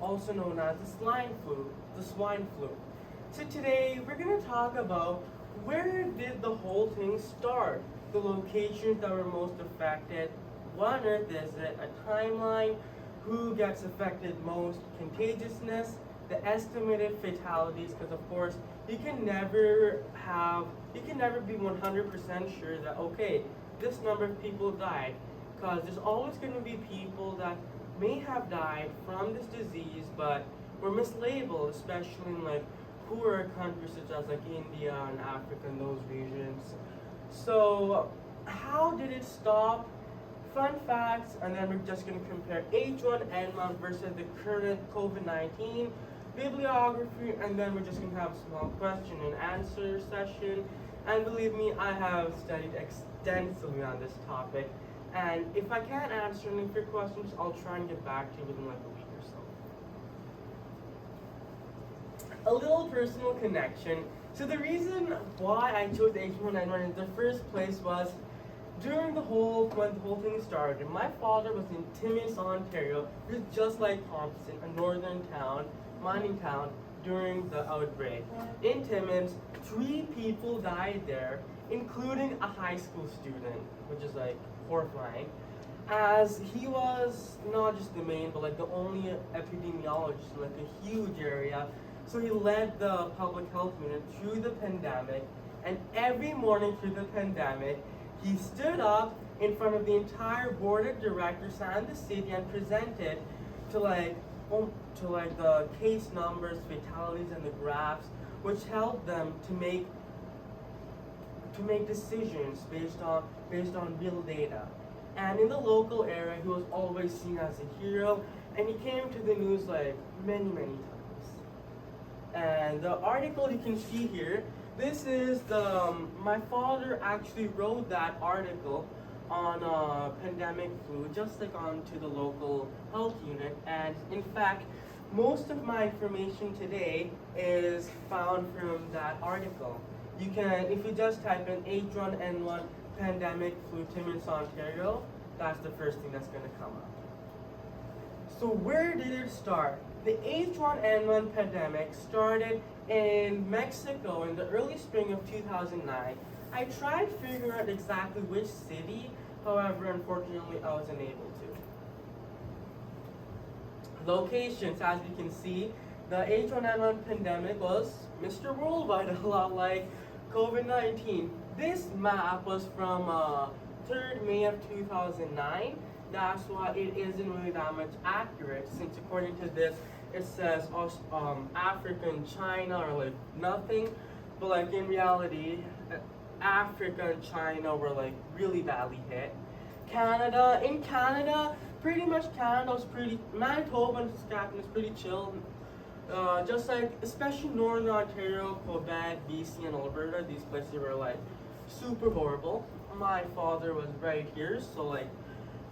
also known as the swine flu. The swine flu. So today we're gonna talk about where did the whole thing start, the locations that were most affected, what on earth is it, a timeline, who gets affected most, contagiousness, the estimated fatalities, because of course you can never be 100% sure that okay, this number of people died, because there's always going to be people that may have died from this disease but were mislabeled, especially in like poorer countries such as like India and Africa and those regions. So how did it stop? Fun facts, and then we're just going to compare H1N1 versus the current COVID-19, bibliography, and then we're just going to have a small question and answer session. And believe me, I have studied extensively on this topic. And if I can't answer any of your questions, I'll try and get back to you within like a week or so. A little personal connection. So the reason why I chose H1N1 in the first place was when the whole thing started. My father was in Timmins, Ontario, which is just like Thompson, a northern town, mining town, during the outbreak. In Timmins, 3 people died there, including a high school student, which is like horrifying, as he was not just the main, but like the only epidemiologist in like a huge area. So he led the public health unit through the pandemic, and every morning through the pandemic, he stood up in front of the entire board of directors and the city and presented to the case numbers, fatalities, and the graphs, which helped them to make decisions based on real data. And in the local area, he was always seen as a hero, and he came to the news like many times. And the article you can see here, this is my father actually wrote that article on pandemic flu, just like onto the local health unit. And in fact, most of my information today is found from that article. You can, if you just type in H1N1 pandemic flu Timmins, Ontario, that's the first thing that's going to come up. So where did it start? The H1N1 pandemic started in Mexico in the early spring of 2009. I tried figuring out exactly which city, however, unfortunately, I was unable to. Locations, as you can see, the H1N1 pandemic was Mr. Worldwide, a lot like COVID-19. This map was from 3rd May of 2009. That's why it isn't really that much accurate, since according to this, it says Africa and China are like nothing, but like in reality, Africa and China were like really badly hit. In Canada, pretty much Canada was Manitoba and Saskatchewan was pretty chill. Just like, especially Northern Ontario, Quebec, BC, and Alberta, these places were like super horrible. My father was right here, so like,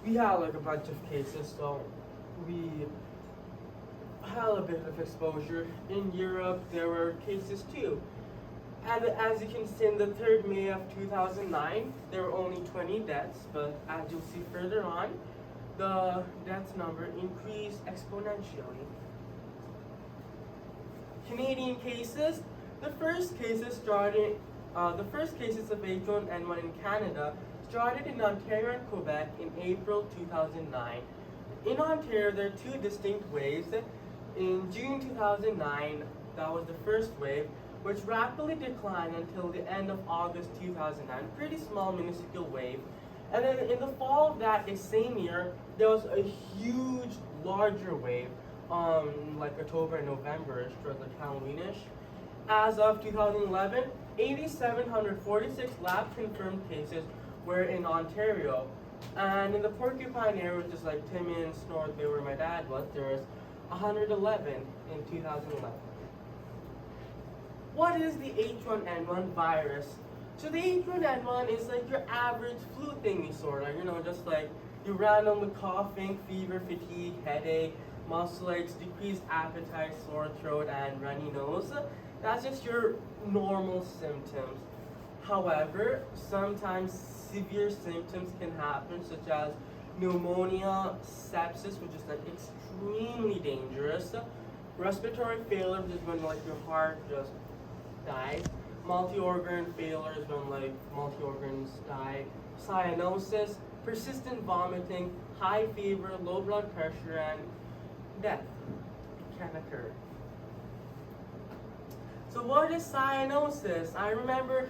we had like a bunch of cases, so we had a bit of exposure. In Europe, there were cases too. And as you can see, in the 3rd May of 2009, there were only 20 deaths, but as you'll see further on, the death number increased exponentially. Canadian cases. The first cases of H1N1 in Canada started in Ontario and Quebec in April 2009. In Ontario, there are 2 distinct waves. In June 2009, that was the first wave, which rapidly declined until the end of August 2009. Pretty small, minuscule wave. And then in the fall of that same year, there was a huge, larger wave, like October and November, towards like Halloweenish. As of 2011, 8,746 lab confirmed cases were in Ontario. And in the Porcupine area, which is like Timmins, North Bay, where my dad was, there was 111 in 2011. What is the H1N1 virus? So the H1N1 is like your average flu thingy, sort of, just like you random coughing, fever, fatigue, headache, muscle aches, decreased appetite, sore throat, and runny nose. That's just your normal symptoms. However, sometimes severe symptoms can happen, such as pneumonia, sepsis, which is like extremely dangerous. Respiratory failure is when like your heart just dies. Multi-organ failure is when like multi-organs die. Cyanosis, persistent vomiting, high fever, low blood pressure, and death can occur. So what is cyanosis? I remember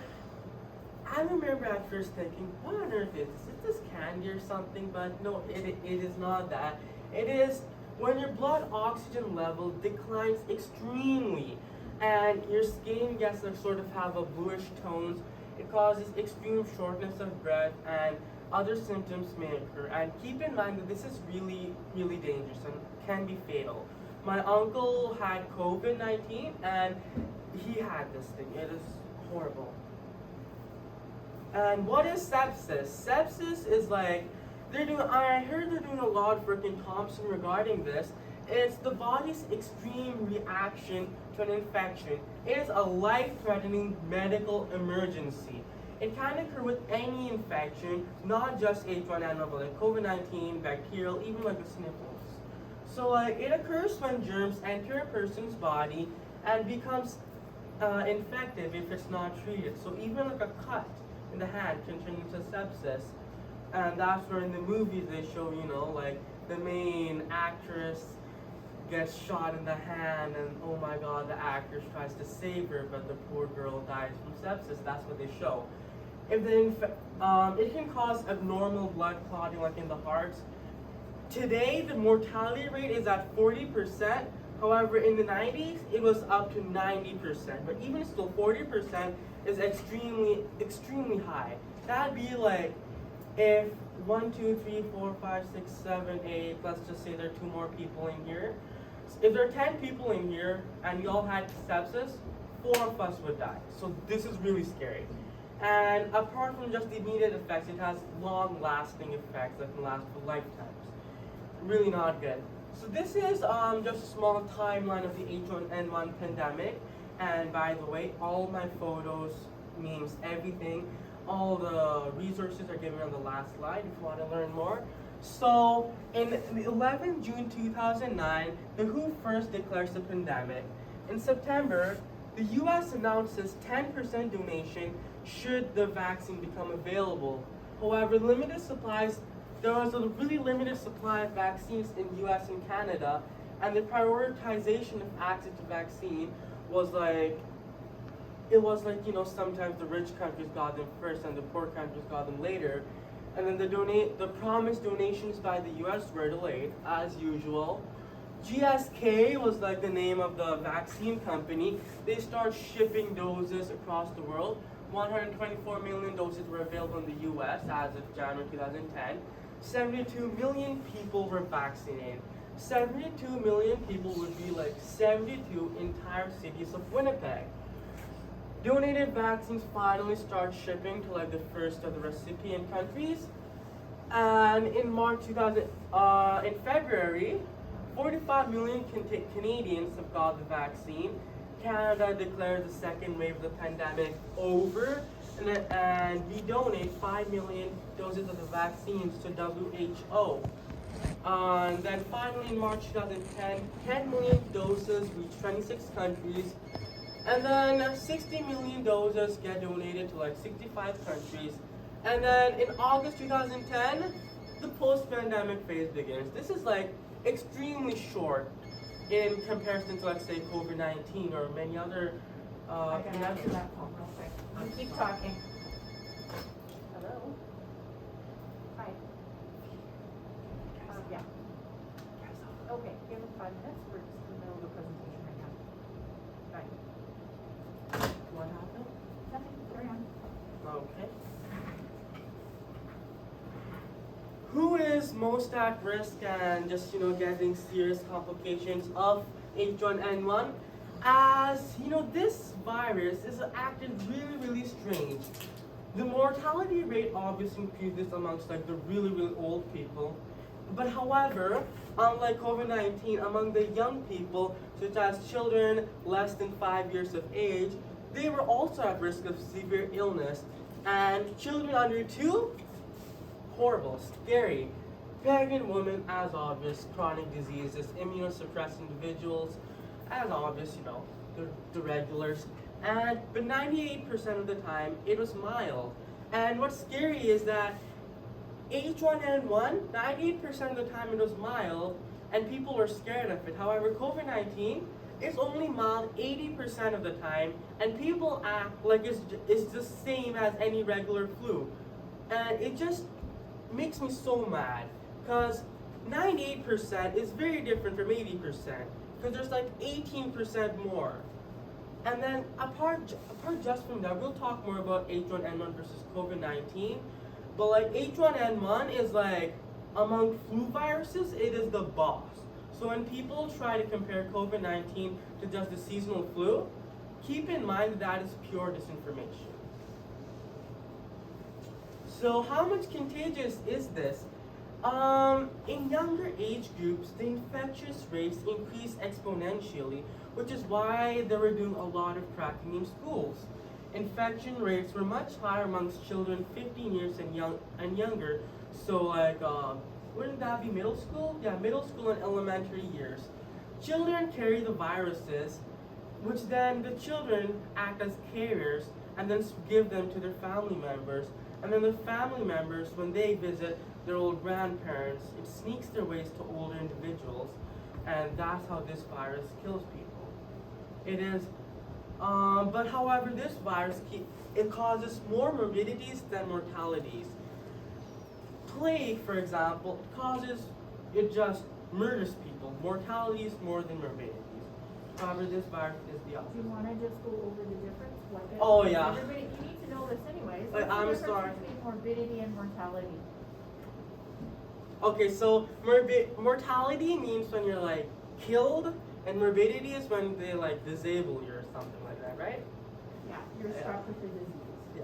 at first thinking, what on earth is this? Is this candy or something? But no, it is not that. It is when your blood oxygen level declines extremely and your skin gets to sort of have a bluish tones. It causes extreme shortness of breath and other symptoms may occur. And keep in mind that this is really, really dangerous and can be fatal. My uncle had COVID-19 and he had this thing. It is horrible. And what is sepsis? Sepsis is like, I heard they're doing a lot of work in Thompson regarding this. It's the body's extreme reaction to an infection. It is a life-threatening medical emergency. It can occur with any infection, not just H1N1, but like COVID-19, bacterial, even like the sniffles. So it occurs when germs enter a person's body and becomes infective if it's not treated. So even like a cut in the hand can turn into sepsis. And that's where in the movies they show, like the main actress gets shot in the hand and oh my god, the actress tries to save her, but the poor girl dies from sepsis. That's what they show. If it can cause abnormal blood clotting like in the heart. Today, the mortality rate is at 40%. However, in the 90s, it was up to 90%. But even still, 40% is extremely, extremely high. That'd be like if 1, 2, 3, 4, 5, 6, 7, 8, let's just say there are 2 more people in here. If there are 10 people in here and we all had sepsis, 4 of us would die. So this is really scary. And apart from just the immediate effects, it has long-lasting effects that can last for lifetimes. Really not good. So this is just a small timeline of the H1N1 pandemic. And by the way, all my photos, memes, everything, all the resources are given on the last slide if you want to learn more. So in 11 June 2009, the WHO first declares the pandemic. In September, the US announces 10% donation should the vaccine become available. However, there was a really limited supply of vaccines in US and Canada, and the prioritization of access to vaccine was like, sometimes the rich countries got them first and the poor countries got them later. And then the promised donations by the US were delayed, as usual. GSK was like the name of the vaccine company. They start shipping doses across the world. 124 million doses were available in the US as of January 2010. 72 million people were vaccinated. 72 million people would be like 72 entire cities of Winnipeg. Donated vaccines finally start shipping to like the first of the recipient countries. And in February, 45 million Canadians have got the vaccine. Canada declared the second wave of the pandemic over, and we donate 5 million doses of the vaccines to WHO. And then finally in March 2010, 10 million doses reach 26 countries. And then 60 million doses get donated to like 65 countries. And then in August 2010, the post-pandemic phase begins. This is like extremely short in comparison to, let's say, COVID-19 or many other. I gotta answer that phone real quick. You keep talking. Hello? Hi. Yeah. Okay, give us 5 minutes. We're just in the middle of a presentation right now. Bye. What happened? Nothing, carry on. Okay. Who is most at risk and just getting serious complications of H1N1? As this virus is acting really strange. The mortality rate obviously increases amongst like the really old people. But however, unlike COVID-19, among the young people, such as children less than 5 years of age, they were also at risk of severe illness. And children under 2, horrible, scary. Pregnant women, as obvious, chronic diseases, immunosuppressed individuals, as obvious, the regulars. But 98% of the time, it was mild. And what's scary is that H1N1, 98% of the time it was mild, and people were scared of it. However, COVID-19 is only mild 80% of the time, and people act like it's the same as any regular flu. And it just makes me so mad, because 98% is very different from 80%, because there's like 18% more. And then apart just from that, we'll talk more about H1N1 versus COVID-19. But like H1N1 is like, among flu viruses, it is the boss. So when people try to compare COVID-19 to just the seasonal flu, keep in mind that that is pure disinformation. So how much contagious is this? In younger age groups, the infectious rates increase exponentially, which is why they were doing a lot of tracking in schools. Infection rates were much higher amongst children 15 years and younger. So like, wouldn't that be middle school? Yeah, middle school and elementary years. Children carry the viruses, which then the children act as carriers and then give them to their family members. And then the family members, when they visit their old grandparents, it sneaks their ways to older individuals, and that's how this virus kills people. It is, but however, this virus, it causes more morbidities than mortalities. Plague, for example, it just murders people. Mortalities more than morbidities. However, this virus is the opposite. Do you want to just go over the difference? Oh, yeah. Everybody, you need to know this anyways. Like, I'm What's the sorry. difference between morbidity and mortality? Okay, so mortality means when you're like killed, and morbidity is when they like disable you or something like that, right? Yeah, you're struck with the disease. Yeah.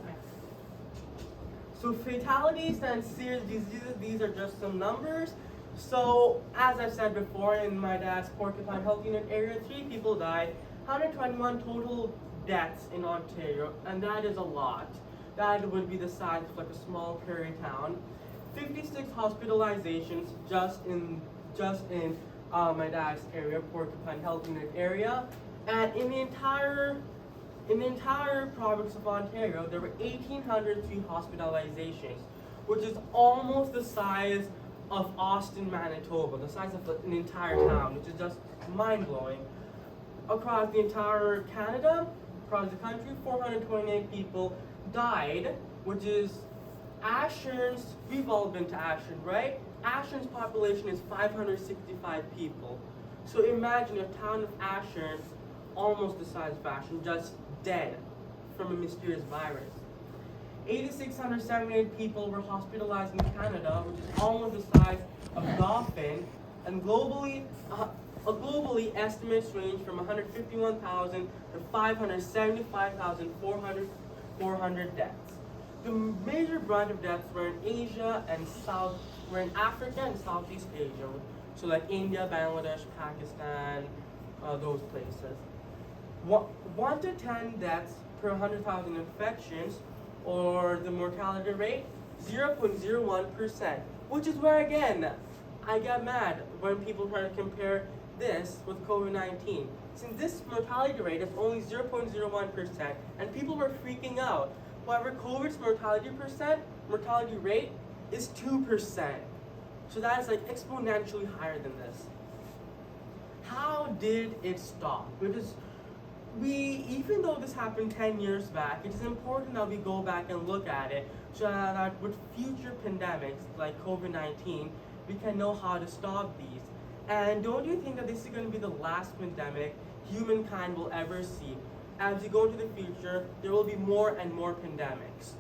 So fatalities and serious diseases, these are just some numbers. So as I said before, in my dad's Porcupine Health Unit area, 3 people died, 121 total deaths in Ontario, and that is a lot. That would be the size of like a small prairie town. 56 hospitalizations just in my dad's area, Porcupine Health Unit area, and in the entire province of Ontario, there were 1,803 hospitalizations, which is almost the size of Austin, Manitoba, the size of an entire town, which is just mind-blowing. Across the entire Canada, across the country, 428 people died, which is Ashern's, we've all been to Ashern, right? Ashern's population is 565 people. So imagine a town of Ashern, almost the size of Ashern, just dead from a mysterious virus. 8,678 people were hospitalized in Canada, which is almost the size of Dauphin, and globally estimates range from 151,000 to 575,400 deaths. The major brunt of deaths were in Africa and Southeast Asia, so like India, Bangladesh, Pakistan, those places. 1 to 10 deaths per 100,000 infections, or the mortality rate, 0.01%, which is where, again, I get mad when people try to compare this with COVID-19. Since this mortality rate is only 0.01%, and people were freaking out. However, COVID's mortality rate is 2%. So that is like exponentially higher than this. How did it stop? Even though this happened 10 years back, it is important that we go back and look at it so that with future pandemics like COVID-19, we can know how to stop these. And don't you think that this is going to be the last pandemic humankind will ever see? As we go into the future, there will be more and more pandemics.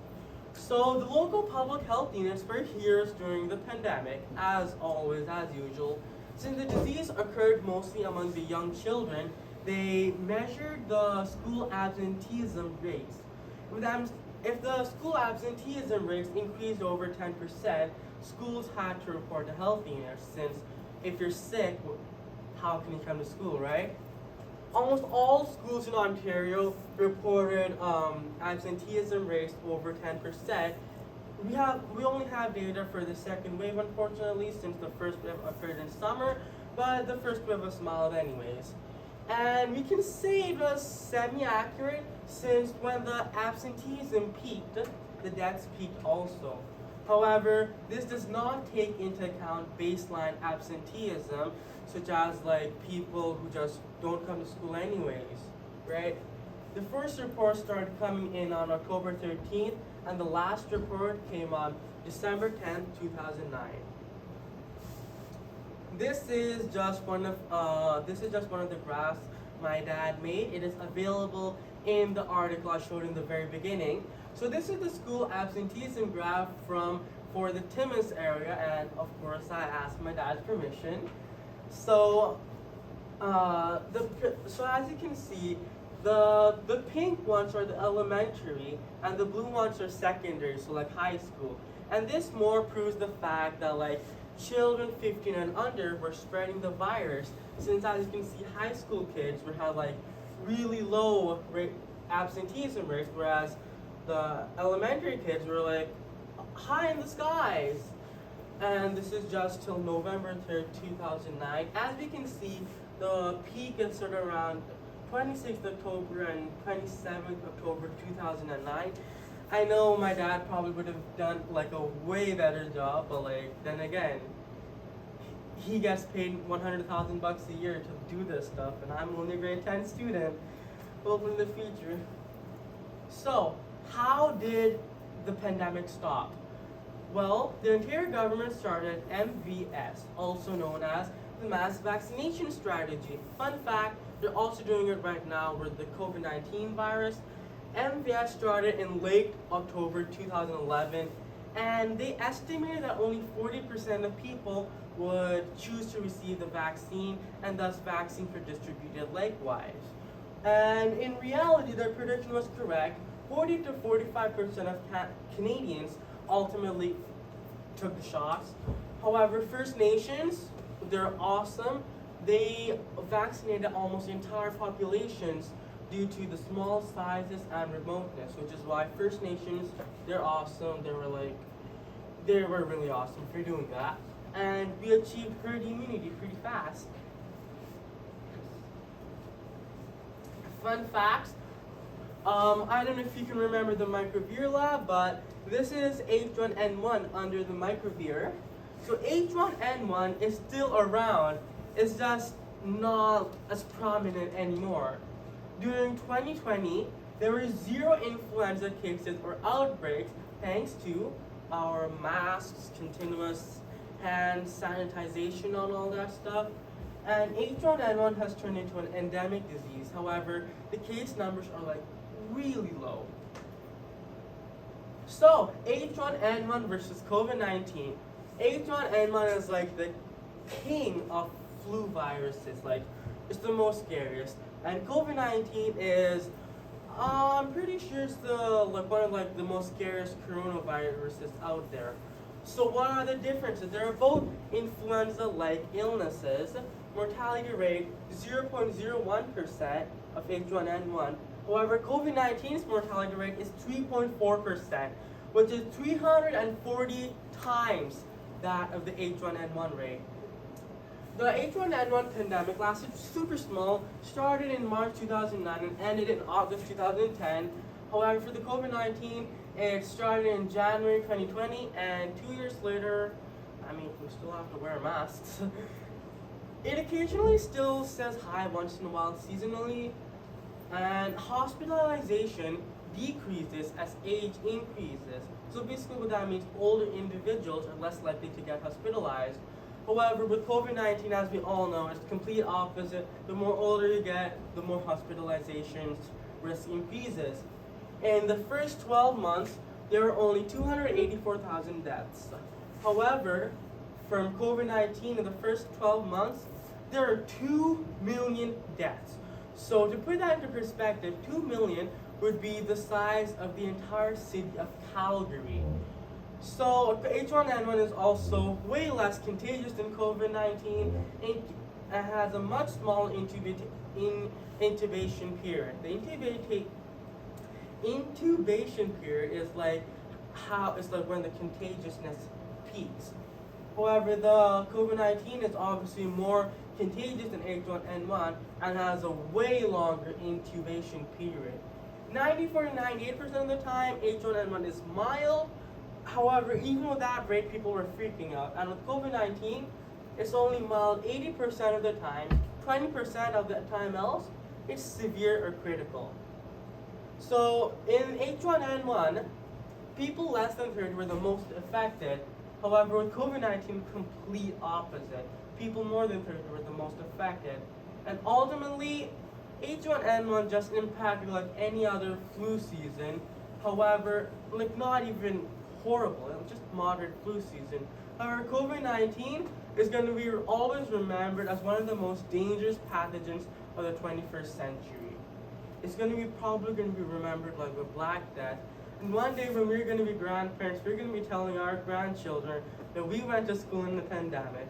So the local public health units were here during the pandemic, as always, as usual. Since the disease occurred mostly among the young children, they measured the school absenteeism rates. If the school absenteeism rates increased over 10%, schools had to report to health units, since if you're sick, how can you come to school, right? Almost all schools in Ontario reported absenteeism rates over 10%, we only have data for the second wave, unfortunately, since the first wave occurred in summer, but the first wave was mild anyways. And we can say it was semi-accurate since when the absenteeism peaked, the deaths peaked also. However, this does not take into account baseline absenteeism, such as like people who just don't come to school anyways, right? The first report started coming in on October 13th, and the last report came on December 10th, 2009. This is just one of the graphs my dad made. It is available in the article I showed in the very beginning. So this is the school absenteeism graph for the Timmins area, and of course I asked my dad's permission. So so as you can see, the pink ones are the elementary, and the blue ones are secondary, so like high school. And this more proves the fact that like children 15 and under were spreading the virus, since as you can see, high school kids would have like really low absenteeism rates, whereas the elementary kids were like high in the skies. And this is just till November 3rd, 2009. As we can see, the peak is sort of around 26th October and 27th October 2009. I know my dad probably would have done like a way better job, but like then again, he gets paid $100,000 a year to do this stuff, and I'm only a grade 10 student. Hopefully in the future. So, how did the pandemic stop? Well, the Ontario government started MVS, also known as the Mass Vaccination Strategy. Fun fact, they're also doing it right now with the COVID-19 virus. MVS started in late October 2011, and they estimated that only 40% of people would choose to receive the vaccine, and thus vaccines were distributed likewise. And in reality, their prediction was correct. 40 to 45% of Canadians ultimately took the shots. However, First Nations, they're awesome. They vaccinated almost entire populations due to the small sizes and remoteness, which is why First Nations, they're awesome. They were really awesome for doing that. And we achieved herd immunity pretty fast. Fun facts. I don't know if you can remember the microvir lab, but this is H1N1 under the microvir. So H1N1 is still around. It's just not as prominent anymore. During 2020, there were 0 influenza cases or outbreaks thanks to our masks, continuous hand sanitization and all that stuff. And H1N1 has turned into an endemic disease. However, the case numbers are like really low. So, H1N1 versus COVID-19. H1N1 is like the king of flu viruses. Like, it's the most scariest. And COVID-19 is, I'm pretty sure it's one of the most scariest coronaviruses out there. So what are the differences? They are both influenza-like illnesses. Mortality rate 0.01% of H1N1. However, COVID-19's mortality rate is 3.4%, which is 340 times that of the H1N1 rate. The H1N1 pandemic lasted super small, started in March 2009 and ended in August 2010. However, for the COVID-19, it started in January 2020, and 2 years later, we still have to wear masks. It occasionally still says hi once in a while seasonally, and hospitalization decreases as age increases. So basically what that means, older individuals are less likely to get hospitalized. However, with COVID-19, as we all know, it's the complete opposite. The more older you get, the more hospitalizations risk increases. In the first 12 months, there were only 284,000 deaths. However, from COVID-19 in the first 12 months, there are 2 million deaths. So to put that into perspective, 2 million would be the size of the entire city of Calgary. So H1N1 is also way less contagious than COVID-19 and has a much smaller intubation period. The intubation period is like how it's like when the contagiousness peaks. However, the COVID-19 is obviously more contagious than H1N1 and has a way longer incubation period. 94 to 98% of the time, H1N1 is mild. However, even with that rate, people were freaking out. And with COVID-19, it's only mild 80% of the time. 20% of the time else, it's severe or critical. So in H1N1, people less than 30 were the most affected. However, with COVID-19, complete opposite. People more than 30 were the most affected. And ultimately, H1N1 just impacted like any other flu season. However, like not even horrible, it was just moderate flu season. However, COVID-19 is going to be always remembered as one of the most dangerous pathogens of the 21st century. It's probably going to be remembered like with Black Death. And one day when we're going to be grandparents, we're going to be telling our grandchildren that we went to school in the pandemic,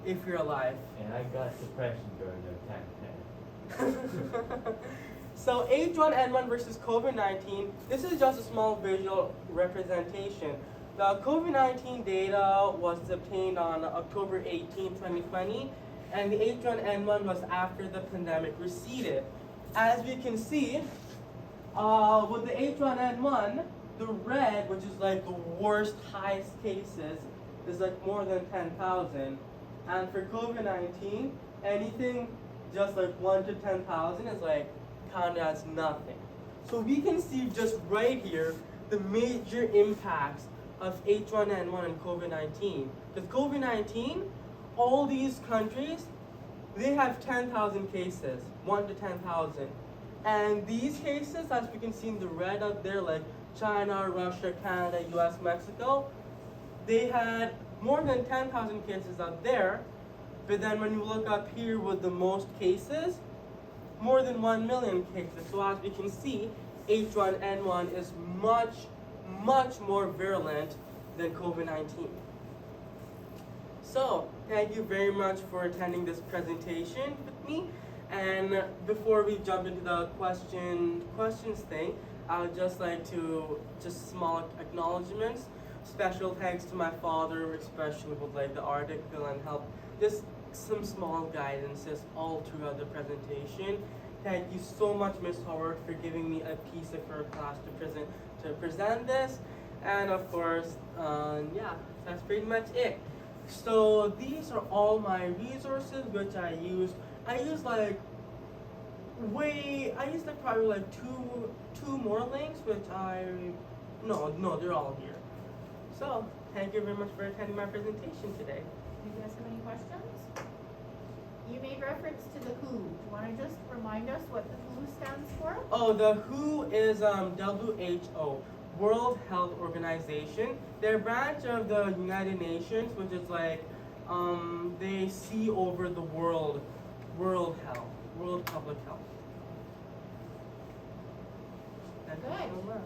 if you're alive. And I got depression during the time. So H1N1 versus COVID-19, this is just a small visual representation. The COVID-19 data was obtained on October 18, 2020, and the H1N1 was after the pandemic receded. As we can see, with the H1N1, the red, which is like the worst, highest cases, is like more than 10,000. And for COVID-19, anything just like 1 to 10,000 is like counted as nothing. So we can see just right here the major impacts of H1N1 and COVID-19. With COVID-19, all these countries, they have 10,000 cases, 1 to 10,000. And these cases, as we can see in the red up there, like China, Russia, Canada, US, Mexico, they had more than 10,000 cases up there. But then when you look up here with the most cases, more than 1 million cases. So as we can see, H1N1 is much, much more virulent than COVID-19. So, thank you very much for attending this presentation with me. And before we jump into the questions thing, I would just like to, just small acknowledgements. Special thanks to my father, especially with like the article and help, just some small guidances all throughout the presentation. Thank you so much, Ms. Howard, for giving me a piece of her class to present this. And of course, yeah, that's pretty much it. So these are all my resources which I use. I use like probably like two more links which no, they're all here. So thank you very much for attending my presentation today. Do you guys have any questions? You made reference to the WHO. Do you want to just remind us what the WHO stands for? Oh, the WHO is WHO, World Health Organization. They're a branch of the United Nations, which is like they see over the world health, world public health. Thank you so much.